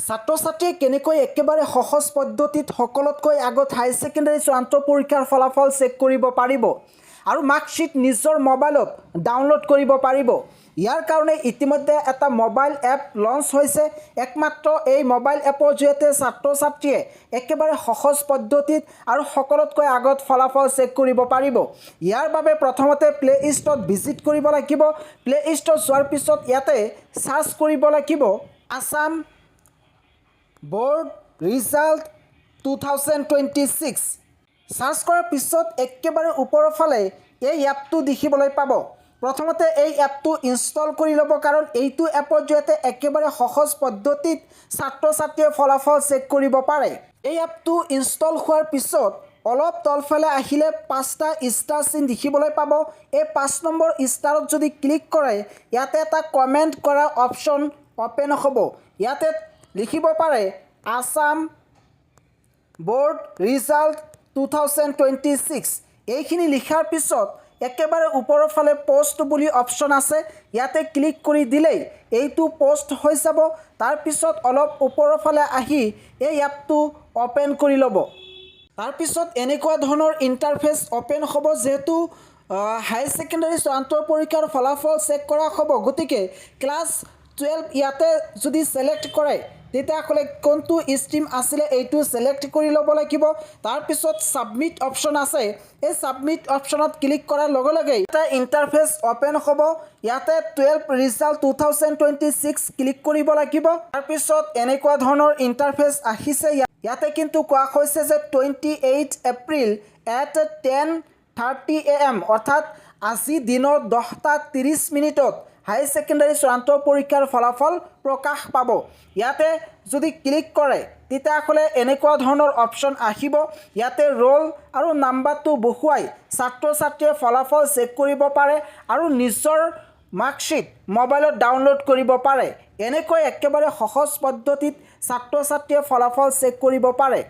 ছাত্ৰ ছাত্ৰীয়ে কেনেকৈ একেবাৰে সহজ পদ্ধতিত সকলোতকৈ আগত হাই ছেকেণ্ডাৰী চূড়ান্ত পৰীক্ষাৰ ফলাফল চেক কৰিব পাৰিব আৰু মাৰ্কশ্বিট নিজৰ মোবাইলত ডাউনলোড কৰিব পাৰিব। ইয়াৰ কাৰণে ইতিমধ্যে এটা মোবাইল এপ লঞ্চ হৈছে। একমাত্ৰ এই মোবাইল এপৰ জৰিয়তে ছাত্ৰ ছাত্ৰীয়ে একেবাৰে সহজ পদ্ধতিত আৰু সকলোতকৈ আগত ফলাফল চেক কৰিব পাৰিব। ইয়াৰ বাবে প্ৰথমতে প্লে ষ্টৰত ভিজিট কৰিব লাগিব। প্লে ষ্টৰত যোৱাৰ পিছত ইয়াতে সাৰ্চ কৰিব লাগিব আসাম বোৰ্ড ৰিজাল্ট 2026। সাৰ্চ কৰাৰ পিছত একেবাৰে ওপৰৰ ফালে এই এপটো দেখিবলৈ পাব। প্ৰথমতে এই এপটো ইনষ্টল কৰি ল'ব, কাৰণ এইটো এপৰ জৰিয়তে একেবাৰে সহজ পদ্ধতিত ছাত্ৰ ছাত্ৰীয়ে ফলাফল চেক কৰিব পাৰে। এই এপটো ইনষ্টল হোৱাৰ পিছত অলপ তলফালে আহিলে 5টা ষ্টাৰ চিন দেখিবলৈ পাব। এই 5 নম্বৰ ষ্টাৰত যদি ক্লিক কৰে ইয়াতে এটা কমেণ্ট কৰা অপশ্যন অপেন হ'ব। ইয়াতে লিখিব পাৰে আসাম বোৰ্ড ৰিজাল্ট 2026। এইখিনি লিখাৰ পিছত একেবাৰে ওপৰৰ ফালে পোষ্ট বুলি অপশ্যন আছে, ইয়াতে ক্লিক কৰি দিলেই এইটো পোষ্ট হৈ যাব। তাৰপিছত অলপ ওপৰৰ ফালে আহি এই এপটো অপেন কৰি ল'ব। তাৰপিছত এনেকুৱা ধৰণৰ ইণ্টাৰফেচ অপেন হ'ব। যিহেতু হাই ছেকেণ্ডাৰী চূড়ান্ত পৰীক্ষাৰ ফলাফল চেক কৰা হ'ব, গতিকে ক্লাছ 12 ইয়াতে যদি ছিলেক্ট কৰে তেতিয়াহ'লে কোনটো ষ্ট্ৰীম আছিলে এইটো ছিলেক্ট কৰি ল'ব লাগিব। তাৰপিছত ছাবমিট অপশ্যন আছে, এই ছাবমিট অপশ্যনত ক্লিক কৰাৰ লগে লগে এটা ইণ্টাৰফেচ অপেন হ'ব। ইয়াতে 12 ৰিজাল্ট 2026 ক্লিক কৰিব লাগিব। তাৰপিছত এনেকুৱা ধৰণৰ ইণ্টাৰফেচ আহিছে। ইয়াতে কিন্তু কোৱা হৈছে যে 28 এপ্ৰিল at 10:30 AM অৰ্থাৎ আজি দিনৰ 10:30 হাই ছেকেণ্ডাৰী চূড়ান্ত পৰীক্ষাৰ ফলাফল প্ৰকাশ পাব। ইয়াতে যদি ক্লিক কৰে তেতিয়াহ'লে এনেকুৱা ধৰণৰ অপশ্যন আহিব। ইয়াতে ৰোল আৰু নাম্বাৰটো বহুৱাই ছাত্ৰ ছাত্ৰীয়ে ফলাফল চেক কৰিব পাৰে আৰু নিজৰ মাৰ্কশ্বিট মোবাইলত ডাউনলোড কৰিব পাৰে। এনেকৈ একেবাৰে সহজ পদ্ধতিত ছাত্ৰ ছাত্ৰীয়ে ফলাফল চেক কৰিব পাৰে।